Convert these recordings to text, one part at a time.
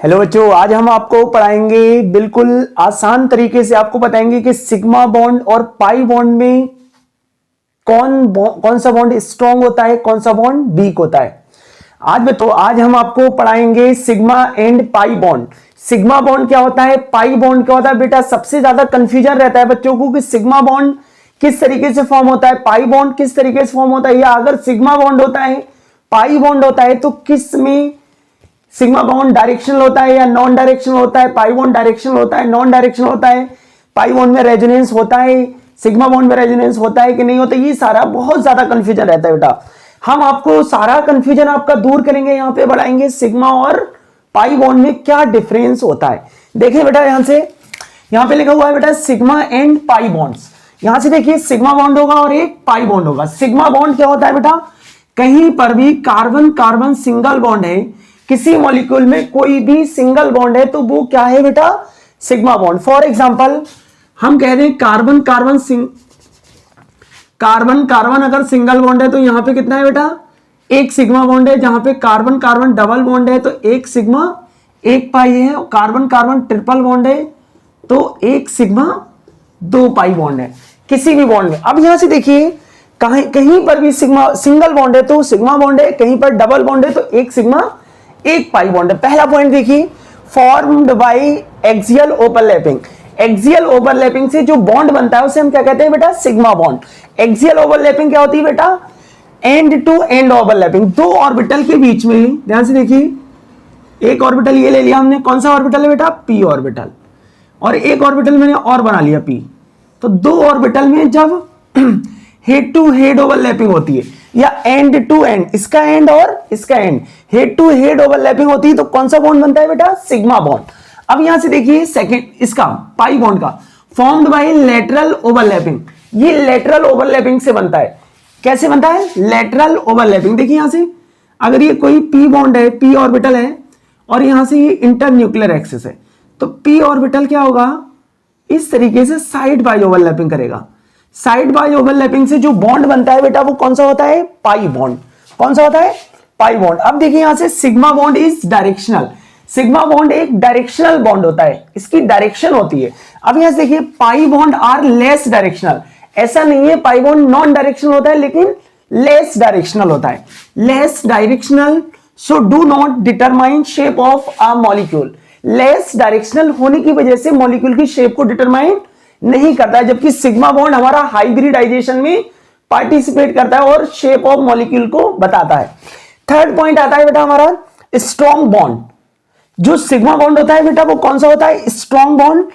Hello बच्चों, आज हम आपको पढ़ाएंगे बिल्कुल आसान तरीके से आपको बताएंगे कि सिग्मा बॉन्ड और पाई बॉन्ड में कौन सा बॉन्ड स्ट्रॉन्ग होता है, कौन सा बॉन्ड वीक होता है। आज हम आपको पढ़ाएंगे sigma and pi bond. Sigma bond क्या होता है, पाई बॉन्ड क्या होता है। बेटा सबसे ज्यादा कंफ्यूजन रहता है बच्चों को कि सिग्मा बॉन्ड किस तरीके से फॉर्म होता है, पाई बॉन्ड किस तरीके से फॉर्म होता है, या अगर सिग्मा बॉन्ड होता है पाई बॉन्ड होता है तो किस में सिग्मा बॉन्ड डायरेक्शनल होता है या नॉन डायरेक्शनल होता है, पाई बॉन्ड डायरेक्शनल होता है, नॉन डायरेक्शनल होता है, पाई बॉन्ड में रेजोनेंस होता है, सिग्मा बॉन्ड में रेजोनेंस होता है कि नहीं होता। ये सारा बहुत ज्यादा कंफ्यूजन रहता है बेटा। हम आपको सारा कंफ्यूजन आपका दूर करेंगे, यहाँ पे बढ़ाएंगे सिग्मा और पाई बॉन्ड में क्या डिफरेंस होता है। देखिए बेटा यहाँ पे लिखा हुआ है बेटा सिग्मा एंड पाई बॉन्ड्स। यहां से देखिए सिग्मा बॉन्ड होगा और एक पाई बॉन्ड होगा। सिग्मा बॉन्ड क्या होता है बेटा, कहीं पर भी कार्बन कार्बन सिंगल बॉन्ड है, किसी मॉलिक्यूल में कोई भी सिंगल बॉन्ड है तो वो क्या है बेटा, सिग्मा बॉन्ड। फॉर एग्जांपल हम कह रहे हैं कार्बन कार्बन अगर सिंगल बॉन्ड है तो यहां पे कितना है बेटा, एक सिग्मा बॉन्ड है। जहां पे कार्बन कार्बन डबल बॉन्ड है तो एक सिग्मा एक पाई है, और कार्बन कार्बन ट्रिपल बॉन्ड है तो एक सिग्मा दो पाई बॉन्ड है किसी भी बॉन्ड में। अब यहां से देखिए कहीं पर भी सिग्मा सिंगल बॉन्ड है तो सिग्मा बॉन्ड है, कहीं पर डबल बॉन्ड है तो एक सिग्मा एक पाई बॉन्ड है। पहला पॉइंट देखिए, formed by axial overlapping. Axial overlapping से जो बॉन्ड बनता है उसे हम क्या कहते हैं बेटा, सिग्मा बॉन्ड। एक्सियल ओवरलैपिंग क्या होती है बेटा, एंड टू एंड ओवरलैपिंग। दो ऑर्बिटल के बीच में, ध्यान से देखिए, एक ऑर्बिटल ये ले लिया हमने, कौन सा ऑर्बिटल है बेटा, पी ऑर्बिटल, और एक ऑर्बिटल मैंने और बना लिया पी। तो दो ऑर्बिटल में जब हेड टू हेड ओवरलैपिंग होती है या एंड टू एंड, इसका एंड और इसका end, head to head overlapping होती है तो कौन सा बॉन्ड बनता है बेटा, सिग्मा बॉन्ड। अब यहां से देखिए सेकंड, इसका पाई बॉन्ड का, फॉर्म्ड बाय लेटरल ओवरलैपिंग। ये लेटरल ओवरलैपिंग से बनता है। कैसे बनता है, लेटरल ओवरलैपिंग। देखिए यहां से अगर ये कोई पी बॉन्ड है, पी ऑर्बिटल है, और यहां से ये इंटरन्यूक्लियर एक्सिस है, तो पी ऑर्बिटल क्या होगा, इस तरीके से साइड बाय ओवरलैपिंग करेगा। साइड बाय ओवरलैपिंग से जो बॉन्ड बनता है बेटा वो कौन सा होता है, पाई बॉन्ड। कौन सा होता है, पाई बॉन्ड। अब देखिए यहां से sigma bond is directional. Sigma bond एक डायरेक्शनल बॉन्ड होता है, इसकी डायरेक्शन होती है। अब यहां से देखिए pi bond are less directional. ऐसा नहीं है पाई बॉन्ड नॉन डायरेक्शनल होता है, लेकिन लेस डायरेक्शनल होता है। Less directional so do not determine shape of a molecule. Less directional होने की वजह से मॉलिक्यूल की शेप को डिटरमाइन नहीं करता है, जबकि सिग्मा बॉन्ड हमारा हाइब्रिडाइजेशन में पार्टिसिपेट करता है और शेप ऑफ मॉलिक्यूल को बताता है। थर्ड पॉइंट आता है बेटा हमारा स्ट्रॉन्ग बॉन्ड। जो सिग्मा बॉन्ड होता है बेटा वो कौन सा होता है, स्ट्रॉन्ग बॉन्ड,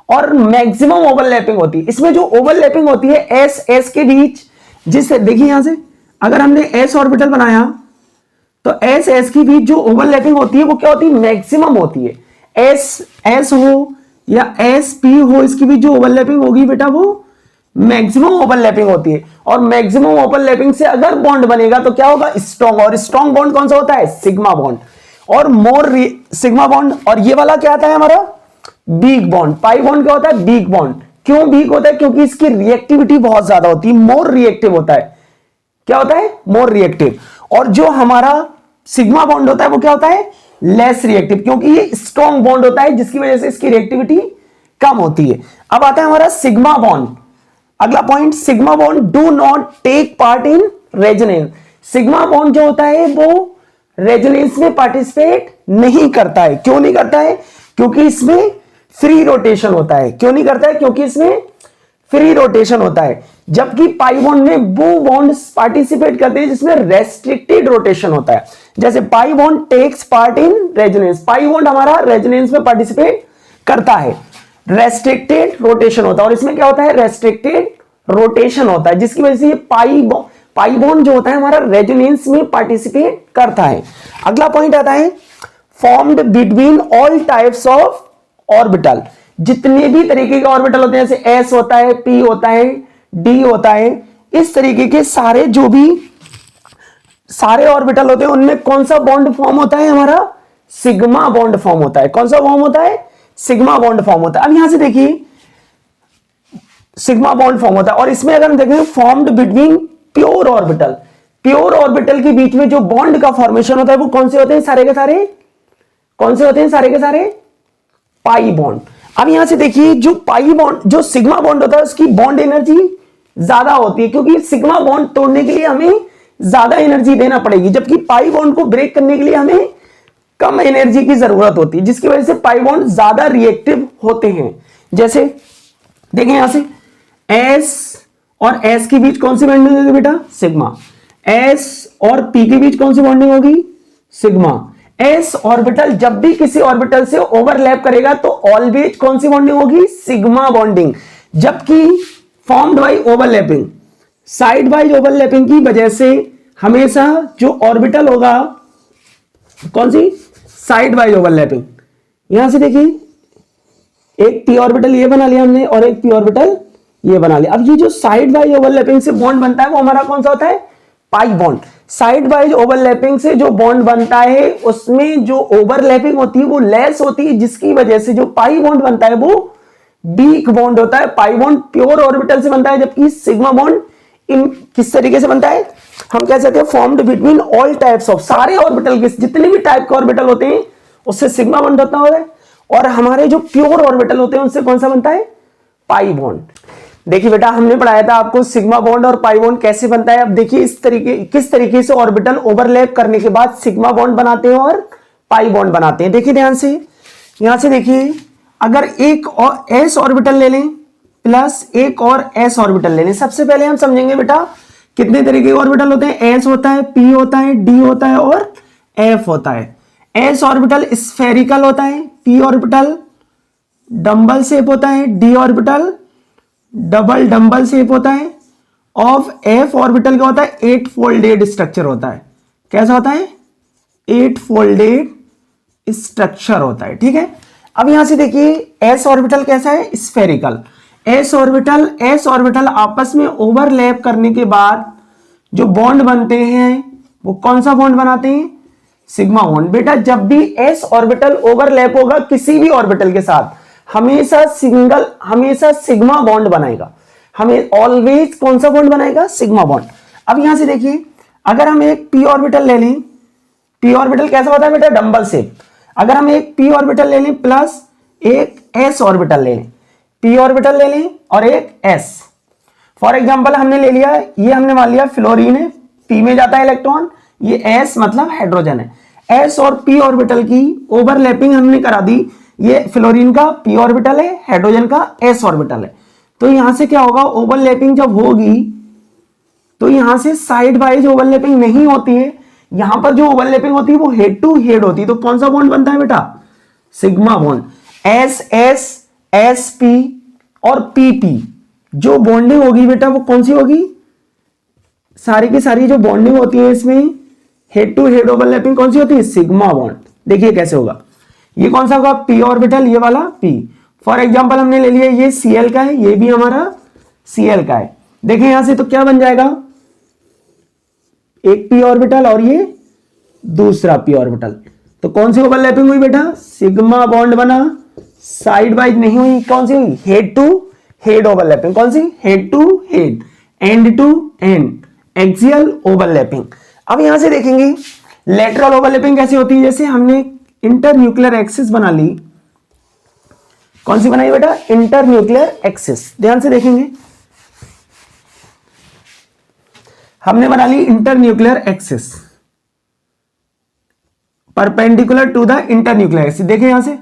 और मैक्सिमम ओवरलैपिंग होती है। इसमें जो ओवरलैपिंग होती है एस एस के बीच, जिससे देखिए यहां से अगर हमने एस ऑर्बिटल बनाया तो एस एस के बीच जो ओवरलैपिंग होती है वो क्या होती है, मैक्सिमम होती है। एस एस हो या एस पी हो, इसकी भी जो ओवरलैपिंग होगी बेटा वो मैक्सिमम ओवरलैपिंग होती है। और मैक्सिमम ओवरलैपिंग से अगर बॉन्ड बनेगा तो क्या होगा, स्ट्रॉन्ग। और स्ट्रॉन्ग बॉन्ड कौन सा होता है, सिग्मा बॉन्ड। और मोर सिग्मा बॉन्ड, और ये वाला क्या आता है हमारा, वीक बॉन्ड। पाई बॉन्ड क्या होता है, वीक बॉन्ड। क्यों वीक होता है, क्योंकि इसकी रिएक्टिविटी बहुत ज्यादा होती है, मोर रिएक्टिव होता है। क्या होता है, मोर रिएक्टिव। और जो हमारा सिग्मा बॉन्ड होता है वो क्या होता है, लेस रिएक्टिव, क्योंकि ये स्ट्रॉन्ग बॉन्ड होता है जिसकी वजह से इसकी रिएक्टिविटी कम होती है। अब आता है हमारा सिग्मा बॉन्ड। अगला point, sigma bond do not take part in resonance. Sigma bond जो होता है वो रेजोनेंस में पार्टिसिपेट नहीं करता है। क्यों नहीं करता है, क्योंकि इसमें फ्री रोटेशन होता है। क्यों नहीं करता है, क्योंकि इसमें फ्री रोटेशन होता है। जबकि पाई बॉन्ड में वो बॉन्ड पार्टिसिपेट करते हैं जिसमें रेस्ट्रिक्टेड रोटेशन होता है। जैसे pi bond takes part in resonance, pi bond हमारा रेजोनेंस में पार्टिसिपेट करता है, रेस्ट्रिक्टेड रोटेशन होता है। और इसमें क्या होता है, रेस्ट्रिक्टेड रोटेशन होता है, जिसकी वजह से ये पाई बॉन्ड जो होता है हमारा रेजोनेंस में पार्टिसिपेट करता है। अगला पॉइंट आता है formed between all types of orbital. जितने भी तरीके के ऑर्बिटल होते हैं, जैसे एस होता है, पी होता है, डी होता है, इस तरीके के सारे ऑर्बिटल होते हैं, उनमें कौन सा बॉन्ड फॉर्म होता है हमारा, सिग्मा बॉन्ड फॉर्म होता है। कौन सा फॉर्म होता है, सिग्मा बॉन्ड फॉर्म होता है। अब यहां से देखिए सिग्मा बॉन्ड फॉर्म होता है, और इसमें अगर हम देखें formed between pure orbital. Pure orbital के बीच में जो बॉन्ड का फॉर्मेशन होता है वो कौन से होते हैं, सारे के सारे कौन से होते हैं सारे के सारे? Pi bond. अब यहां से देखिए जो पाई बॉन्ड, जो सिग्मा बॉन्ड होता है उसकी बॉन्ड एनर्जी ज्यादा होती है, क्योंकि सिग्मा बॉन्ड तोड़ने के लिए हमें ज्यादा एनर्जी देना पड़ेगी, जबकि पाई बॉन्ड को ब्रेक करने के लिए हमें कम एनर्जी की जरूरत होती है, जिसकी वजह से पाई बॉन्ड ज्यादा रिएक्टिव होते हैं। जैसे देखें यहां से S और S के बीच कौन सी बॉन्डिंग होगी बेटा? सिग्मा। S और P के बीच कौन सी बॉन्डिंग होगी? सिग्मा। S ऑर्बिटल जब भी किसी ऑर्बिटल से ओवरलैप करेगा तो ऑलवेज कौन सी बॉन्डिंग होगी? Sigma bonding. जबकि formed by overlapping, side wise overlapping की वजह से हमेशा जो ऑर्बिटल होगा कौन सी? Side wise overlapping. यहां से देखिए एक p ऑर्बिटल ये बना लिया हमने और एक p ऑर्बिटल ये बना लिया। अब ये जो साइड वाइज ओवरलैपिंग से बॉन्ड बनता है वो हमारा कौन सा होता है? Pi bond. Side wise overlapping से जो बॉन्ड बनता है उसमें जो ओवरलैपिंग होती है वो लेस होती है, जिसकी वजह से जो पाई बॉन्ड बनता है वो वीक बॉन्ड होता है। पाई बॉन्ड प्योर ऑर्बिटल से बनता है, जबकि सिग्मा बॉन्ड इन किस तरीके से बनता है? हम कह सकते हैं formed between all types of, सारे ऑर्बिटल के जितने भी टाइप के ऑर्बिटल होते हैं उससे सिग्मा बॉन्ड होता है, और हमारे जो प्योर ऑर्बिटल होते हैं उनसे कौन सा बनता है? Pi bond. देखिए बेटा हमने पढ़ाया था आपको सिग्मा बॉन्ड और पाई बॉन्ड कैसे बनता है। अब देखिए किस तरीके से ऑर्बिटल ओवरलैप करने के बाद सिग्मा बॉन्ड बनाते हैं और पाई बॉन्ड बनाते हैं। देखिए ध्यान से, यहां से देखिए अगर एक और s ऑर्बिटल ले लें प्लस एक और s ऑर्बिटल ले लें। सबसे पहले हम समझेंगे बेटा कितने तरीके के ऑर्बिटल होते हैं? s होता है, p होता है, d होता है और f होता है। s ऑर्बिटल स्फेरिकल होता है, p ऑर्बिटल डंबल शेप होता है, d orbital double dumbbell shape होता है, ऑफ f ऑर्बिटल क्या होता है? 8 फोल्डेड स्ट्रक्चर होता है। कैसा होता है? 8 फोल्डेड स्ट्रक्चर होता है। ठीक है, अब यहां से देखिए s ऑर्बिटल कैसा है? स्फेरिकल। s ऑर्बिटल आपस में ओवरलैप करने के बाद जो बॉन्ड बनते हैं वो कौन सा बॉन्ड बनाते हैं? Sigma bond. बेटा जब भी s ऑर्बिटल ओवरलैप होगा किसी भी ऑर्बिटल के साथ हमेशा सिग्मा बॉन्ड बनाएगा, हमें ऑलवेज कौन सा बॉन्ड बनाएगा? Sigma bond. अब यहां से देखिए अगर हम एक p ऑर्बिटल ले लें, p ऑर्बिटल कैसा होता है बेटा? Dumbbell shape. अगर हम एक p ऑर्बिटल ले लें प्लस एक s ऑर्बिटल ले लें, p ऑर्बिटल ले लें और एक s। फॉर एग्जांपल हमने ले लिया, ये हमने मान लिया फ्लोरीन है, p में जाता है इलेक्ट्रॉन, ये s मतलब हाइड्रोजन है। s और p ऑर्बिटल की ओवरलैपिंग हमने करा दी, ये फ्लोरीन का p ऑर्बिटल है, हाइड्रोजन का s ऑर्बिटल है। तो यहां से क्या होगा? ओवरलैपिंग जब होगी तो यहां से साइड वाइज ओवरलैपिंग नहीं होती है, यहां पर जो ओवरलैपिंग होती है वो हेड टू हेड होती है। तो कौन सा बॉन्ड बनता है बेटा? Sigma bond. S S S P और पी पी जो बॉन्डिंग होगी बेटा वो कौन सी होगी? सारी की सारी जो बॉन्डिंग होती है इसमें हेड टू हेड ओवरलैपिंग कौन सी होती है? Sigma bond. देखिए कैसे होगा, ये कौन सा होगा? पी ऑर्बिटल, ये वाला p। फॉर एग्जांपल हमने ले लिया ये Cl का है, ये भी हमारा Cl का है। देखिए यहां से तो क्या बन जाएगा? एक p ऑर्बिटल और ये दूसरा p ऑर्बिटल। तो कौन सी ओवरलैपिंग हुई बेटा? सिग्मा बॉन्ड बना। साइड वाइज नहीं हुई, कौन सी हुई? Head to head overlapping. कौन सी? Head to head, end to end, axial overlapping. अब यहां से देखेंगे लेटरल ओवरलैपिंग कैसी होती है। जैसे हमने इंटरन्यूक्लियर एक्सिस बना ली, कौन सी बनाई बेटा? Internuclear axis. ध्यान से देखेंगे हमने बना ली internuclear axis perpendicular to the internuclear axis. देखिए यहां से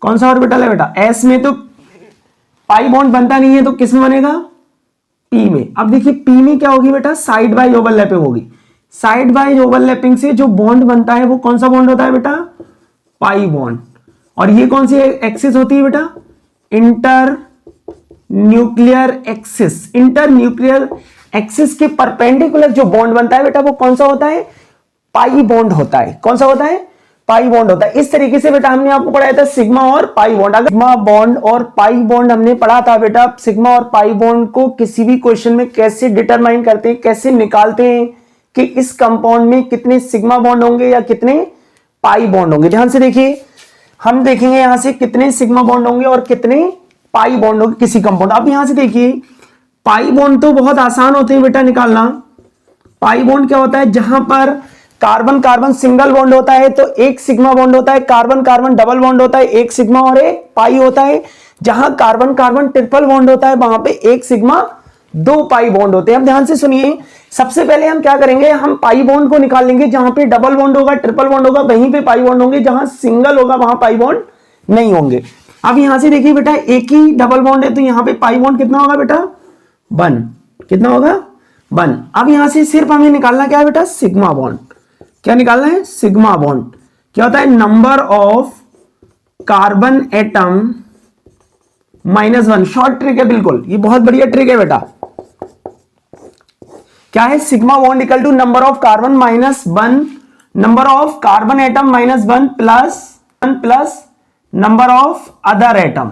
कौन सा ऑर्बिटल है बेटा? s में तो पाई बॉन्ड बनता नहीं है, तो किस में बनेगा? p में। अब देखिए p में क्या होगी बेटा? साइड वाइज ओवरलैपिंग होगी। साइड वाइज ओवरलैपिंग से जो बॉन्ड बनता है वो कौन सा बॉन्ड होता है बेटा? Pi bond. और ये कौन सी एक्सिस होती है बेटा? Inter nuclear axis. Inter nuclear axis के परपेंडिकुलर जो बॉन्ड बनता है बेटा वो कौन सा होता है? पाई बॉन्ड होता है। कौन सा होता है? पाई बॉन्ड होता है। इस तरीके से बेटा हमने आपको पढ़ाया था सिग्मा और पाई बॉन्ड। अगर सिग्मा बॉन्ड और पाई बॉन्ड हमने पढ़ा था बेटा, सिग्मा और पाई बॉन्ड को किसी भी क्वेश्चन में कैसे डिटरमाइन करते हैं, कैसे निकालते हैं कि इस कंपाउंड में कितने सिग्मा बॉन्ड होंगे या कितने पाई बॉन्ड होंगे। ध्यान से देखिए, हम देखेंगे यहां से कितने सिग्मा बॉन्ड होंगे और कितने पाई बॉन्ड होंगे किसी कंपाउंड। अब यहां से देखिए पाई बॉन्ड तो बहुत आसान होते हैं बेटा निकालना। पाई बॉन्ड क्या होता है? जहां पर कार्बन कार्बन सिंगल बॉन्ड होता है तो एक सिग्मा बॉन्ड होता है, कार्बन कार्बन डबल बॉन्ड होता है एक सिग्मा और एक पाई होता है। जहां कार्बन कार्बन ट्रिपल बॉन्ड होता है वहां पे एक सिग्मा दो पाई बॉन्ड होते हैं। अब ध्यान से सुनिए, सबसे पहले हम क्या करेंगे, हम पाई बॉन्ड को निकाल लेंगे। जहां पे डबल बॉन्ड होगा ट्रिपल बॉन्ड होगा वहीं पे पाई बॉन्ड होंगे, जहां सिंगल होगा वहां पाई बॉन्ड नहीं होंगे। अब यहां से देखिए बेटा, एक ही डबल बॉन्ड है तो यहां पे पाई बॉन्ड कितना होगा बेटा, 1। कितना होगा, 1। अब यहां से सिर्फ हमें निकालना क्या है बेटा, सिग्मा बॉन्ड। क्या निकालना है, सिग्मा बॉन्ड। क्या होता है, number of carbon atom -1। Short trick है बिल्कुल, ये बहुत बढ़िया ट्रिक है बेटा। क्या है, sigma bond equal to number of carbon -1, number of carbon atom -1 plus number of other atom,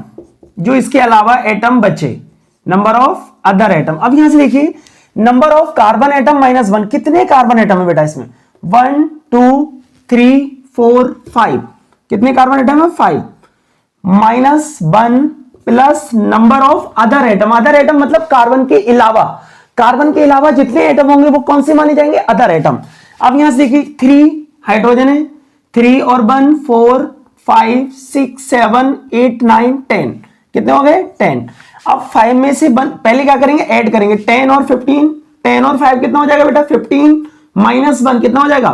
जो इसके अलावा एटम बचे, नंबर ऑफ अदर एटम। अब यहां से देखिए, नंबर ऑफ कार्बन एटम -1, कितने कार्बन एटम है बेटा इसमें, 1 2 3 4 5। कितने कार्बन एटम है, 5, -1 plus number of other atom. Other atom मतलब कार्बन के अलावा, कार्बन के अलावा जितने एटम होंगे वो कौन से माने जाएंगे, अदर एटम। अब यहां से देखिए, 3 हाइड्रोजन है, 3 और 1 4 5 6 7 8 9 10। कितने हो गए, 10। अब 5 में से पहले क्या करेंगे, ऐड करेंगे, 10 और 15, 10 और 5 कितना हो जाएगा बेटा, 15 -1 कितना हो जाएगा,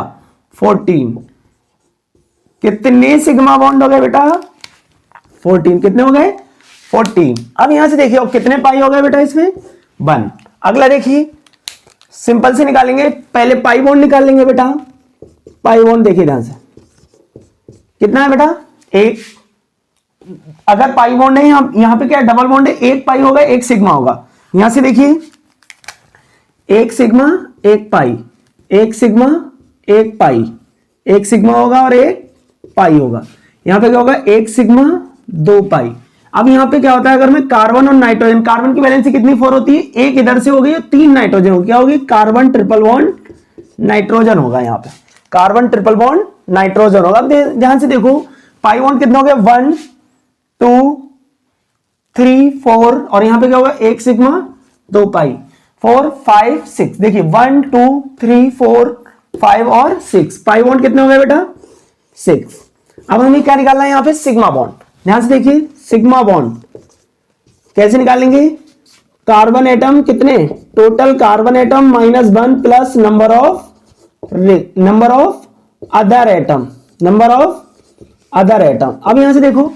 14। कितने सिग्मा बॉन्ड हो गए बेटा, 14। कितने हो गए, 14। अब यहां से देखिए कितने पाई हो गए बेटा इसमें, 1। अगला देखिए, सिंपल से निकालेंगे, पहले पाई बॉन्ड निकाल लेंगे बेटा। पाई बॉन्ड देखिए ध्यान से, कितना है बेटा, 1। अगर पाई बॉन्ड है, यहां पे क्या डबल बॉन्ड है, एक पाई होगा एक सिग्मा होगा। यहां से देखिए, एक सिग्मा एक पाई, एक सिग्मा एक पाई, एक सिग्मा होगा और एक पाई होगा। यहां पे क्या होगा, एक सिग्मा 2 पाई। अब यहां पे क्या होता है, अगर मैं कार्बन और नाइट्रोजन, कार्बन की वैलेंसी कितनी 4 होती है, एक इधर से होगी, 3 नाइट्रोजन होगी, क्या होगी, कार्बन ट्रिपल बॉन्ड नाइट्रोजन होगा। यहां पे कार्बन ट्रिपल बॉन्ड नाइट्रोजन होगा। ध्यान से देखो, पाई बॉन्ड कितना हो गया, 1 2 3 4, और यहां पे क्या होगा, एक सिग्मा 2 पाई, 4 5 6। देखिए 1 2 3 4 5 और 6, पाई बॉन्ड कितने हो गए बेटा, 6। अब हमें क्या निकालना है, यहां पे सिग्मा बॉन्ड। ध्यान से देखिए, सिग्मा बॉन्ड कैसे निकालेंगे, कार्बन एटम कितने, total carbon atom -1 plus number of other atom, number of other atom. अब यहां से देखो,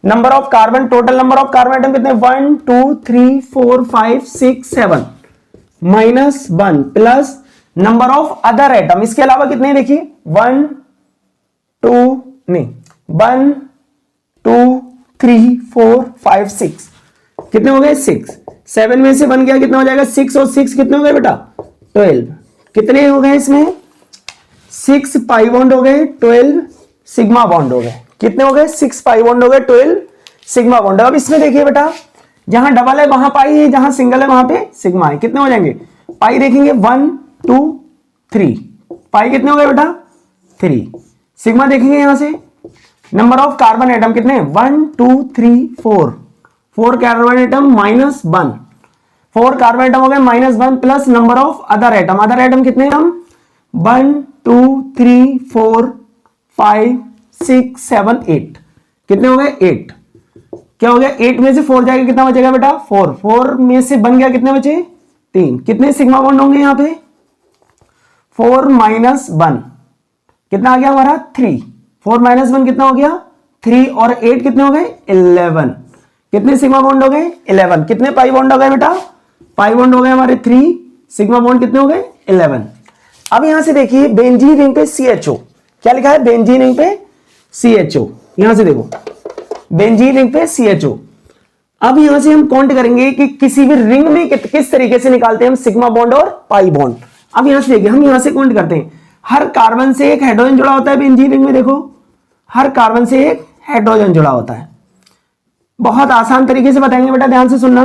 number of carbon, total number of carbon atom कितने, 1 2 3 4 5 6 7, -1 plus number of other atom, इसके अलावा कितने, देखिए 1 2 3 4 5 6। कितने हो गए, 6। 7 में से 1 गया, कितना हो जाएगा, 6 और 6 कितने हो गए बेटा, 12। कितने हो गए इसमें, 6 पाई बॉन्ड हो गए, 12 सिग्मा बॉन्ड हो गए। कितने हो गए, 6 पाई बॉन्ड हो गए, 12 सिग्मा बॉन्ड। अब इसमें देखिए बेटा, जहां डबल है वहां पाई है, जहां सिंगल है वहां पे सिग्मा है। कितने हो जाएंगे, पाई देखेंगे 1 2 3, पाई कितने हो गए बेटा, 3। सिग्मा देखेंगे यहां से, नंबर ऑफ कार्बन एटम कितने, 1 2 3 4, 4 कार्बन एटम -1, 4 कार्बन एटम हो गए -1 plus number of other atom, other atom कितने हम, 1 2 3 4 5 6 7 8। कितने हो गए, 8। क्या हो गया, 8 में से 4 जाएगा, कितना बचेगा बेटा, 4। 4 में से बन गया, कितने बचे, 3। कितने सिग्मा बॉन्ड होंगे यहाँ पे, 4 -1, कितना आ गया हमारा, 3। 4 -1 कितना हो गया, 3 और 8 कितने हो गए, 11। कितने सिग्मा बॉन्ड हो गए, 11। कितने पाई बॉन्ड हो गए बेटा, पाई बॉन्ड हो गए हमारे 3, सिग्मा बॉन्ड कितने हो गए, 11। अब यहां से देखिए, बेंजीन रिंग पे CHO, क्या लिखा है, बेंजीन रिंग पे CHO। यहां से देखो, बेंजीन रिंग पे CHO। अब यहां से हम काउंट करेंगे कि किसी भी रिंग में किस तरीके से निकालते हैं हम सिग्मा बॉन्ड और पाई बॉन्ड। अब यहां से देखिए, हम यहां से काउंट करते हैं, हर कार्बन से एक हाइड्रोजन जुड़ा होता है बेंजीन रिंग में। देखो, हर कार्बन से एक हाइड्रोजन जुड़ा होता है। बहुत आसान तरीके से बताएंगे बेटा, ध्यान से सुनना।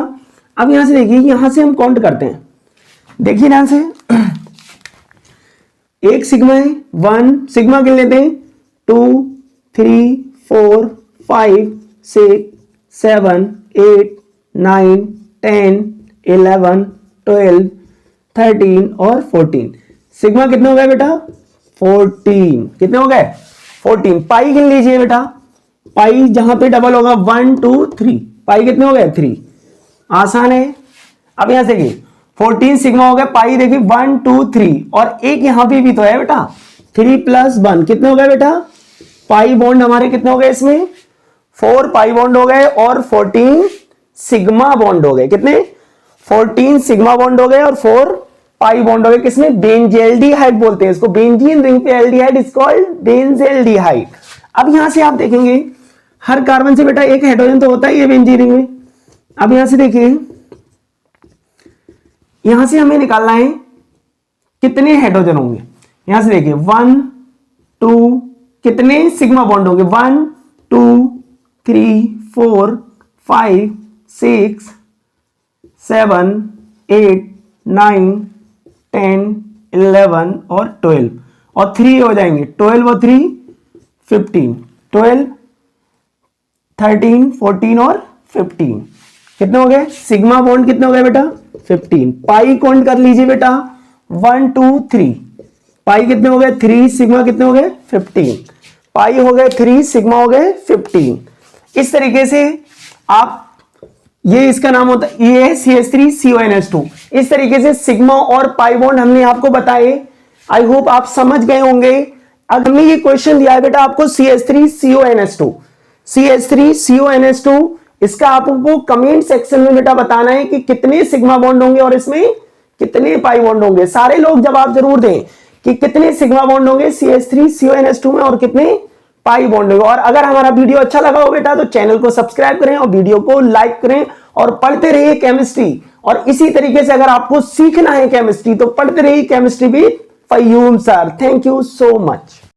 अब यहां से देखिए, यहां से हम काउंट करते हैं, देखिए ध्यान से, एक सिग्मा है, 1 सिग्मा गिन लेते हैं, 2 3 4 5 6 7 8 9 10 11 12 13 और 14। सिग्मा कितना हो गया बेटा, 14 कितने हो गए 14। पाई गिन लीजिए बेटा, पाई जहां पे डबल होगा 1 2 3, पाई कितने हो गए 3, आसान है। अब यहां से देखिए 14 सिग्मा हो गया, पाई देखिए 1 2 3 और एक यहां पे भी तो है बेटा 3 + 1 कितने हो गए बेटा, पाई बॉन्ड हमारे कितने हो गए इसमें 4 पाई बॉन्ड हो गए और 14 सिग्मा बॉन्ड हो गए। कितने 14 सिग्मा बॉन्ड हो गए और 4 पाई बॉन्ड हो गए। किसमें बेंजेल्डिहाइड बोलते हैं इसको, बेंजीन रिंग पे एल्डिहाइड इज कॉल्ड बेंजेल्डिहाइड। अब यहां से आप देखेंगे हर कार्बन से बेटा एक हाइड्रोजन तो होता ही है बेंजीन रिंग में। अब यहां से देखिए, यहां से हमें निकालना है कितने हाइड्रोजन होंगे। यहां से देखिए 1 2 कितने सिग्मा बॉन्ड होंगे 1 2 3 4 5 6 7 8 9 10 11 और 12 और 3 हो जाएंगे 12 और 3 15 12 13 14 और 15 कितने हो गए सिग्मा बॉन्ड कितने हो गए बेटा 15। पाई काउंट कर लीजिए बेटा 1 2 3, पाई कितने हो गए 3, सिग्मा कितने हो गए 15, पाई हो गए 3 सिग्मा हो गए 15। इस तरीके से आप ये इसका नाम होता है ये CH3CONH2। इस तरीके से सिग्मा और पाई बॉन्ड हमने आपको बताए। आई होप आप समझ गए होंगे। अगर मैं ये क्वेश्चन दिया है बेटा आपको CH3CONH2, CH3CONH2 इसका आपको कमेंट सेक्शन में बेटा बताना है कि कितने सिग्मा बॉन्ड होंगे और इसमें कितने पाई बॉन्ड होंगे। सारे लोग जवाब जरूर दें कि कितने सिग्मा बॉन्ड होंगे CH3CONH2 में और कितने पाई बॉन्ड होंगे। और अगर हमारा वीडियो अच्छा लगा हो बेटा तो चैनल को सब्सक्राइब करें और वीडियो को लाइक करें और पढ़ते रहिए केमिस्ट्री। और इसी तरीके से अगर आपको सीखना है केमिस्ट्री तो पढ़ते रहिए केमिस्ट्री विद फयूम sir. Thank you so much.